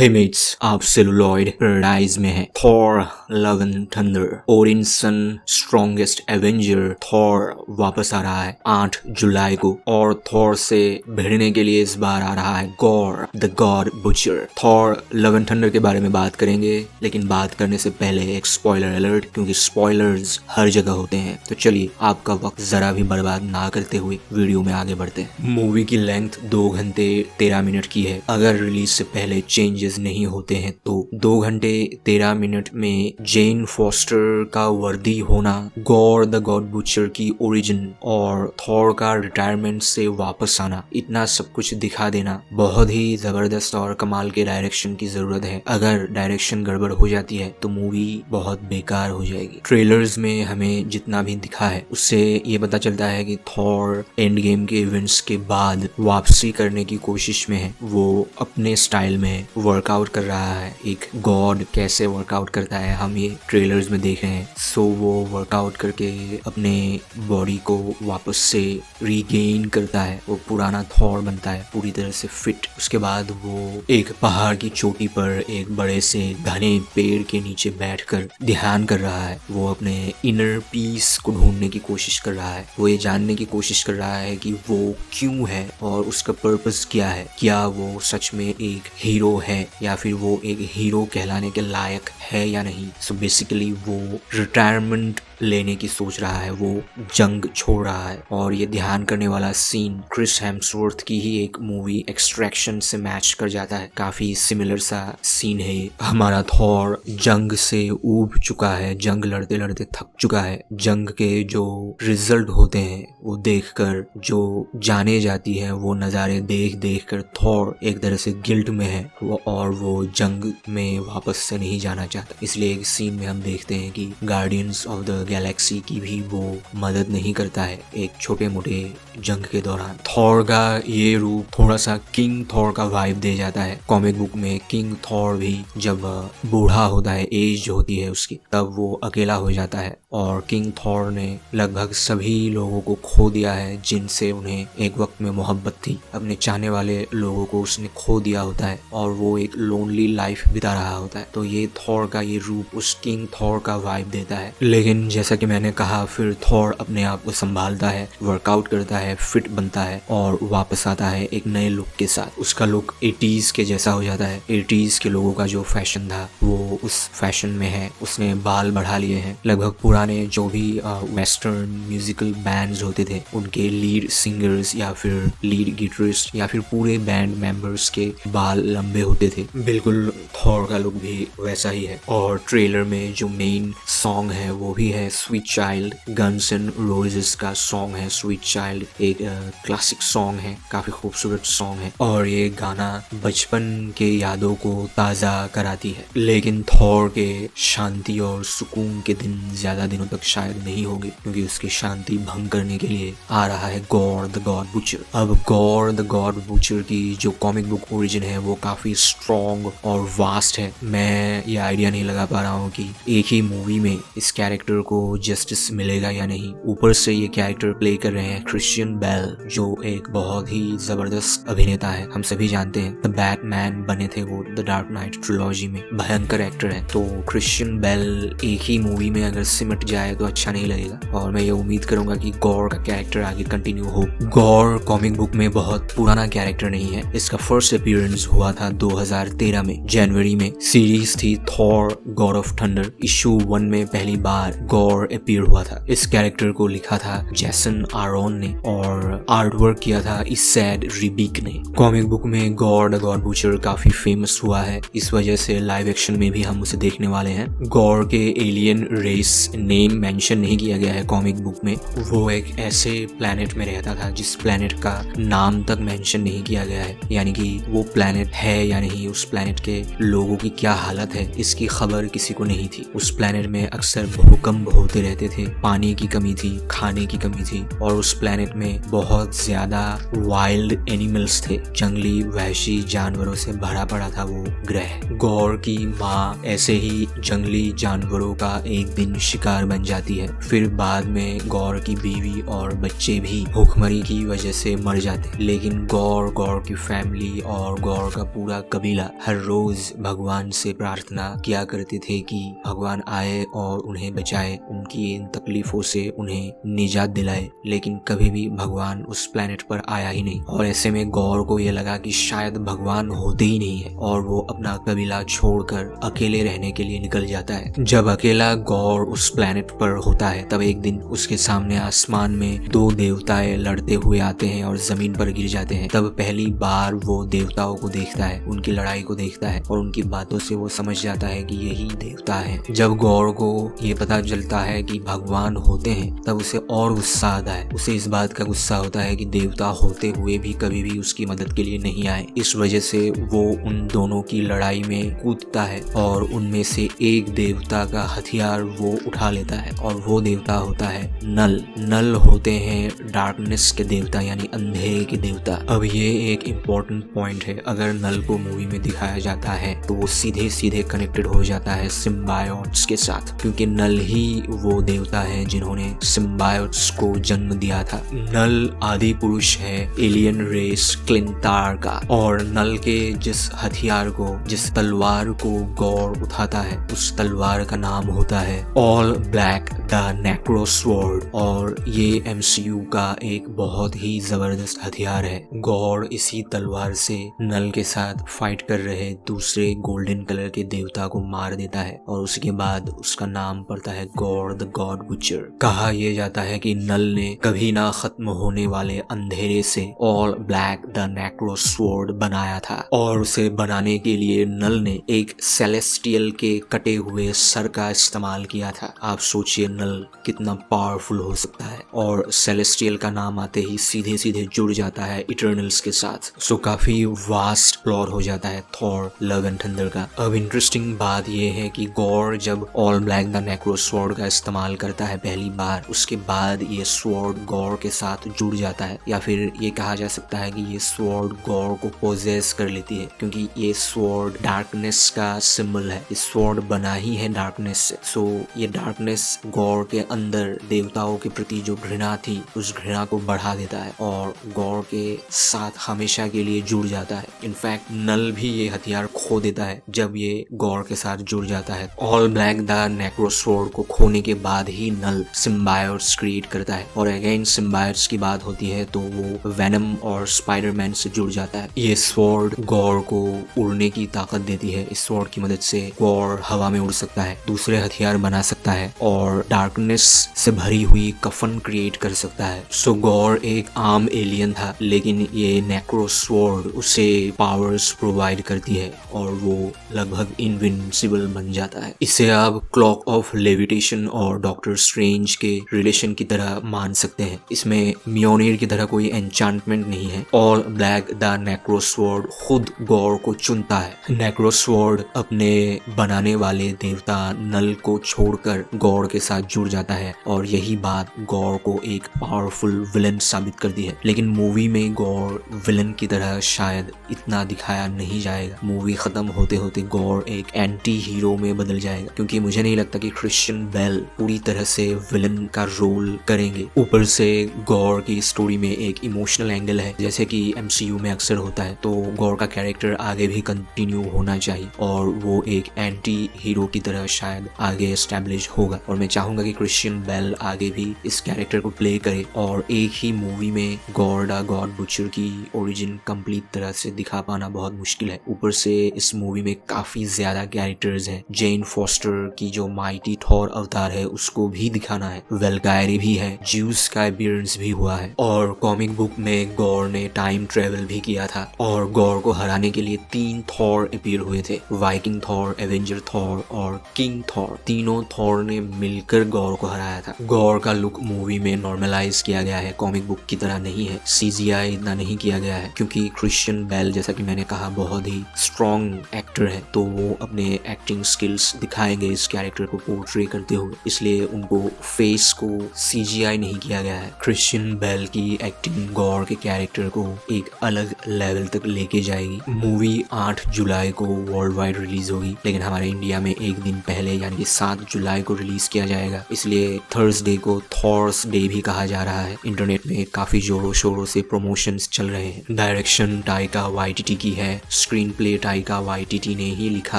हे mates, आप celluloid paradise में हैं। Thor love and thunder, Odinson strongest avenger Thor वापस आ रहा है 8 जुलाई को, और थॉर से भिड़ने के लिए इस बार आ रहा है gore the God butcher. Thor love and thunder के बारे में बात करेंगे, लेकिन बात करने से पहले एक स्पॉइलर अलर्ट, क्योंकि स्पॉयलर्स हर जगह होते हैं। तो चलिए आपका वक्त जरा भी बर्बाद ना करते हुए वीडियो में आगे बढ़ते हैं। मूवी की लेंथ 2 घंटे 13 मिनट की है। अगर रिलीज से पहले चेंजेस नहीं होते हैं तो 2 घंटे 13 मिनट में जेन फॉस्टर का वर्दी होना, गॉर द गॉड बुचर की ओरिजिन और थॉर का रिटायरमेंट से वापस आना, इतना सब कुछ दिखा देना बहुत ही जबरदस्त और कमाल के डायरेक्शन की जरूरत है। अगर डायरेक्शन गड़बड़ हो जाती है तो मूवी बहुत बेकार हो जाएगी। ट्रेलर्स में हमें जितना भी दिखा है उससे ये पता चलता है कि थॉर एंड गेम के इवेंट्स के बाद वापसी करने की कोशिश में है। वो अपने स्टाइल में वर्कआउट कर रहा है। एक गॉड कैसे वर्कआउट करता है हम ये ट्रेलर्स में देख रहे हैं। सो वो वर्कआउट करके अपने बॉडी को वापस से रीगेन करता है, वो पुराना थॉर बनता है पूरी तरह से फिट। उसके बाद वो एक पहाड़ की चोटी पर एक बड़े से घने पेड़ के नीचे बैठकर ध्यान कर रहा है। वो अपने इनर पीस को ढूंढने की कोशिश कर रहा है। वो ये जानने की कोशिश कर रहा है कि वो क्यों है और उसका पर्पस क्या है। क्या वो सच में एक हीरो है या फिर वो एक हीरो कहलाने के लायक है या नहीं। सो बेसिकली वो रिटायरमेंट लेने की सोच रहा है, वो जंग छोड़ रहा है। और ये ध्यान करने वाला सीन क्रिस हेम्सवर्थ की ही एक मूवी एक्सट्रैक्शन से मैच कर जाता है। काफी सिमिलर सा सीन है। हमारा थॉर जंग से ऊब चुका है, जंग लड़ते लड़ते थक चुका है। जंग के जो रिजल्ट होते हैं वो देखकर जो जाने जाती है वो नज़ारे देख देख कर थॉर एक तरह से गिल्ट में है और वो जंग में वापस से नहीं जाना चाहता। इसलिए एक सीन में हम देखते हैं कि गार्डियंस ऑफ द गैलेक्सी की भी वो मदद नहीं करता है एक छोटे मोटे जंग के दौरान। थॉर का ये रूप थोड़ा सा किंग थॉर का वाइब दे जाता है। कॉमिक बुक में किंग थॉर भी जब बूढ़ा होता है, एज होती है उसकी, तब वो अकेला हो जाता है। और किंग थॉर ने लगभग सभी लोगों को खो दिया है जिनसे उन्हें एक वक्त में मोहब्बत थी। अपने चाहने वाले लोगों को उसने खो दिया होता है और वो एक लोनली लाइफ बिता रहा होता है। तो ये थॉर का ये रूप उस किंग थॉर का वाइब देता है। लेकिन जैसा कि मैंने कहा, फिर थॉर अपने आप को संभालता है, वर्कआउट करता है, फिट बनता है और वापस आता है एक नए लुक के साथ। उसका लुक 80s के जैसा हो जाता है। 80s के लोगों का जो फैशन था वो उस फैशन में है। उसने बाल बढ़ा लिए हैं। लगभग पुराने जो भी वेस्टर्न म्यूजिकल बैंड्स होते थे उनके लीड सिंगर्स या फिर लीड गिटारिस्ट या फिर पूरे बैंड मेंबर्स के बाल लंबे होते थे। बिल्कुल थॉर का लुक भी वैसा ही है। और ट्रेलर में जो मेन सॉन्ग है वो भी है sweet child. Guns and roses का सॉन्ग है स्वीट चाइल्ड। एक क्लासिक सॉन्ग है, काफी खूबसूरत सॉन्ग है और ये गाना बचपन के यादों को ताज़ा कराती है। लेकिन थॉर के शांति और सुकून के दिन ज्यादा दिनों तक शायद नहीं होंगे, क्योंकि उसकी शांति भंग करने के लिए आ रहा है गॉर द गॉड बुचर। अब गॉर द गॉड बुचर की जो कॉमिक बुक ओरिजिन है वो काफी स्ट्रॉन्ग और वास्ट है। मैं ये आइडिया नहीं लगा पा रहा हूँ कि एक ही मूवी में इस कैरेक्टर को जस्टिस मिलेगा या नहीं। ऊपर से ये कैरेक्टर प्ले कर रहे हैं क्रिश्चियन बेल, जो एक बहुत ही जबरदस्त अभिनेता है। हम सभी जानते हैं द बैटमैन बने थे वो द डार्क नाइट ट्रिलॉजी में, भयंकर एक्टर है। तो क्रिश्चियन बेल एक ही मूवी में अगर सिमट जाए तो अच्छा नहीं लगेगा और मैं ये उम्मीद करूंगा कि गॉर का कैरेक्टर आगे कंटिन्यू हो। गॉर कॉमिक बुक में बहुत पुराना कैरेक्टर नहीं है। इसका फर्स्ट अपीयरेंस हुआ था 2013 में, जनवरी में। सीरीज थी Thor God of thunder. Issue 1 में पहली बार गॉर अपीयर हुआ था। इस कैरेक्टर को लिखा था जैसन आरोन ने और आर्ट वर्क किया था इसेड रिबिक ने। कॉमिक बुक में गॉर द गॉड बुचर काफी फेमस हुआ है, इस वजह से लाइव एक्शन में भी हम उसे देखने वाले हैं। गॉर के एलियन रेस नेम मेंशन नहीं किया गया है कॉमिक बुक में। वो एक ऐसे प्लैनेट में रहता था जिस प्लैनेट का नाम तक मेंशन नहीं किया गया है, यानी कि वो प्लैनेट है या नहीं, उस प्लैनेट के लोगों की क्या हालत है, इसकी खबर किसी को नहीं थी। उस प्लैनेट में अक्सर भूकंप होते रहते थे, पानी की कमी थी, खाने की कमी थी और उस प्लैनेट में बहुत बहुत ज्यादा वाइल्ड एनिमल्स थे, जंगली वहशी जानवरों से भरा पड़ा था वो ग्रह। गौर की माँ ऐसे ही जंगली जानवरों का एक दिन शिकार बन जाती है। फिर बाद में गौर की बीवी और बच्चे भी भूखमरी की वजह से मर जाते। लेकिन गौर की फैमिली और गौर का पूरा कबीला हर रोज भगवान से प्रार्थना किया करते थे कि भगवान आए और उन्हें बचाए, उनकी इन तकलीफों से उन्हें निजात दिलाए। लेकिन कभी भी भगवान उस प्लेनेट पर आया ही नहीं, और ऐसे में गौर को ये लगा कि शायद भगवान होते ही नहीं है, और वो अपना कबीला छोड़कर अकेले रहने के लिए निकल जाता है। जब अकेला गौर उस प्लेनेट पर होता है तब एक दिन उसके सामने आसमान में दो देवताएं लड़ते हुए आते हैं और जमीन पर गिर जाते हैं। तब पहली बार वो देवताओं को देखता है, उनकी लड़ाई को देखता है, और उनकी बातों से वो समझ जाता है कि यही देवता है। जब गौर को ये पता चलता है कि भगवान होते हैं तब उसे और गुस्सा आता है। उसे इस बात का गुस्सा होता है कि देवता होते हुए भी कभी भी उसकी मदद के लिए नहीं आए। इस वजह से वो उन दोनों की लड़ाई में कूदता है और उनमें से एक देवता का हथियार वो उठा लेता है, और वो देवता होता है नल। नल होते हैं डार्कनेस के देवता, यानी अंधेरे के देवता। अब ये एक इम्पोर्टेंट पॉइंट है, अगर नल को मूवी में दिखाया जाता है तो वो सीधे सीधे कनेक्टेड हो जाता है सिम्बायोट्स के साथ, क्योंकि नल ही वो देवता है जिन्होंने सिम्बायोट्स को जन्म दिया था। नल आदि पुरुष है एलियन रेस क्लिंटार का, और नल के जिस हथियार को, जिस तलवार को गौर उठाता है, उस तलवार का नाम होता है ऑल ब्लैक द नेक्रोस्वर्ड, और ये MCU का एक बहुत ही जबरदस्त हथियार है। गौर इसी तलवार से नल के साथ फाइट कर रहे दूसरे गोल्डन कलर के देवता को मार देता है, और उसके बाद उसका नाम पड़ता है गौर द गॉड बुचर। कहा यह जाता है कि नल ने कभी ना खत्म होने वाले अंधेरे से ऑल ब्लैक द नेक्रोस्वर्ड बनाया था, और उसे बनाने के लिए नल ने एक सेलेस्टियल के कटे हुए सर का इस्तेमाल किया था। आप सोचिए नल कितना पावरफुल हो सकता है, और सेलेस्टियल का नाम आते ही सीधे सीधे जुड़ जाता है इटर्नल्स के साथ। सो काफी वास्ट प्लॉट हो जाता है थॉर लव एंड थंडर का। अब इंटरेस्टिंग बात यह है कि गौर जब ऑल ब्लैक द नेक्रोस्वर्ड का इस्तेमाल करता है पहली बार, उसके बाद ये स्वॉर्ड गौर के साथ जुड़ जाता है, या फिर ये कहा जा सकता है कि ये स्वॉर्ड गौर को पोजेस कर लेती है, क्योंकि ये स्वॉर्ड डार्कनेस का सिंबल है। इस स्वॉर्ड बना ही है डार्कनेस से। सो ये डार्कनेस गौर के अंदर देवताओं के प्रति जो घृणा थी, उस घृणा को बढ़ा देता है और गौर के साथ हमेशा के लिए जुड़ जाता है। इनफैक्ट नल भी ये हथियार खो देता है जब ये गौर के साथ जुड़ जाता है। ऑल ब्लैक द नेक्रोस्वर्ड को खोने के बाद ही नल सिम्बायोट्स क्रिएट करता है, और अगेन सिम्बायोट्स की बात होती है तो वो वेनम और स्पाइडरमैन से जुड़ जाता है। ये स्वॉर्ड गौर को उड़ने की ताकत देती है। इस स्वॉर्ड की मदद से गौर हवा में उड़ सकता है, दूसरे हथियार बना सकता है, और डार्कनेस से भरी हुई कफन क्रिएट कर सकता है। सो गौर एक आम एलियन था, लेकिन ये नेक्रोस्वर्ड उसे पावर्स प्रोवाइड करती है और वो लगभग इनविंसिबल बन जाता है। इसे आप क्लॉक ऑफ लेविटेशन और डॉक्टर स्ट्रेंज के रिलेशन की तरह मान सकते हैं। इसमें म्योनिर की तरह कोई एन्चांटमेंट नहीं है। ऑल ब्लैक द नेक्रोस्वर्ड खुद गौर को चुनता है। नेक्रोस्वर्ड अपने बनाने वाले देवता नल को छोड़कर गौर के साथ जुड़ जाता है, और यही बात गौर को एक पावरफुल विलन साबित करती है। लेकिन मूवी में गौर विलन की तरह शायद इतना दिखाया नहीं जाएगा। मूवी खत्म होते होते गौर एक एंटी हीरो में बदल जाएगा, क्योंकि मुझे नहीं लगता कि क्रिश्चियन बेल पूरी तरह से विलन का रोल करेंगे। ऊपर से गौर की स्टोरी में एक इमोशनल एंगल है, जैसे कि MCU में अक्सर होता है, तो गौर का कैरेक्टर आगे भी कंटिन्यू होना चाहिए और वो एक एंटी हीरो की तरह शायद आगे एस्टैब्लिश होगा। और मैं चाहूंगा कि क्रिश्चियन बेल आगे भी इस कैरेक्टर को प्ले करे, और एक ही मूवी में गौर द गॉड बुचर की ओरिजिन कंप्लीट तरह से दिखा पाना बहुत मुश्किल है। ऊपर से इस मूवी में काफी ज्यादा कैरेक्टर्स हैं। जेन फॉस्टर की जो माइटी थॉर अवतार है उसको भी दिखाना है, वेलगायरी भी है, ज्यूस का अपीयरेंस भी हुआ है, और कॉमिक बुक में गौर ने टाइम ट्रेवल भी किया था, और गौर को हराने के लिए 3 थॉर अपीयर हुए थे, वाइकिंग थॉर, एवेंजर थॉर और किंग थॉर। तीनों थॉर ने मिलकर गौर को हराया था। गौर का लुक मूवी में नॉर्मलाइज किया गया है, कॉमिक बुक की तरह नहीं है। CGI इतना नहीं किया गया है, क्योंकि क्रिश्चियन बेल जैसा कि मैंने कहा बहुत ही स्ट्रॉन्ग एक्टर है, तो वो अपने एक्टिंग स्किल्स दिखाएंगे इस कैरेक्टर को पोर्ट्रे करते हुए, इसलिए उनको फेस को CGI नहीं किया गया है। क्रिश्चियन बेल की एक्टिंग गॉर के कैरेक्टर को एक अलग लेवल तक लेके जाएगी। मूवी 8 जुलाई को वर्ल्ड वाइड रिलीज होगी, लेकिन हमारे इंडिया में एक दिन पहले यानी कि 7 जुलाई को रिलीज किया जाएगा। इसलिए थर्सडे को थॉर्स डे भी कहा जा रहा है। इंटरनेट में काफी जोरों शोरों से प्रमोशंस चल रहे हैं। डायरेक्शन टाइका वाइटिटी की है, स्क्रीन प्ले टाइका वाइटिटी ने ही लिखा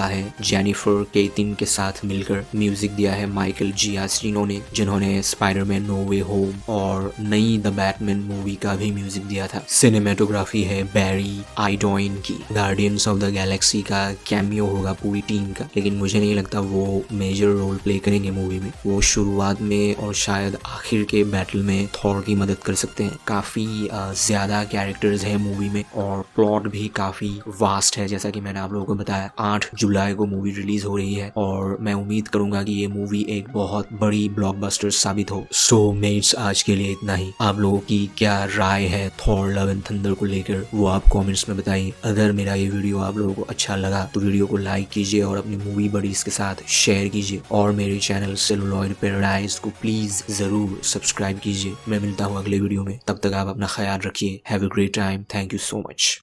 है। जेनिफर केतिन के साथ मिलकर म्यूजिक दिया है माइकल जियास्टिनो ने, जिन्होंने स्पाइडरमैन नो वे होम और नई द बैटमैन मूवी का भी म्यूजिक दिया था। सिनेमेटोग्राफी है बैरी आइडोइन की। गार्डियंस ऑफ द गैलेक्सी का कैमियो होगा पूरी टीम का, लेकिन मुझे नहीं लगता वो मेजर रोल प्ले करेंगे मूवी में। वो शुरुआत में और शायद आखिर के बैटल में थॉर की मदद कर सकते हैं। काफी ज्यादा कैरेक्टर्स हैं मूवी में और प्लॉट भी काफी वास्ट है। जैसा कि मैंने आप लोगों को बताया, 8 जुलाई को मूवी रिलीज हो रही है और मैं उम्मीद करूंगा कि ये मूवी एक बहुत बड़ी ब्लॉकबस्टर साबित हो। सो मेट्स, आज के लिए इतना ही। आप लोगों की क्या राय है थॉर लव एंड थंडर को लेकर, वो आप कमेंट्स में बताइए। अगर मेरा ये वीडियो आप लोगों को अच्छा लगा तो वीडियो को लाइक कीजिए और अपनी मूवी बडीज के साथ शेयर कीजिए, और मेरे चैनल सेलुलॉइड पैराडाइज को प्लीज जरूर सब्सक्राइब कीजिए। मैं मिलता हूँ अगले वीडियो में, तब तक आप अपना ख्याल रखिए। Have a great time. Thank you so much.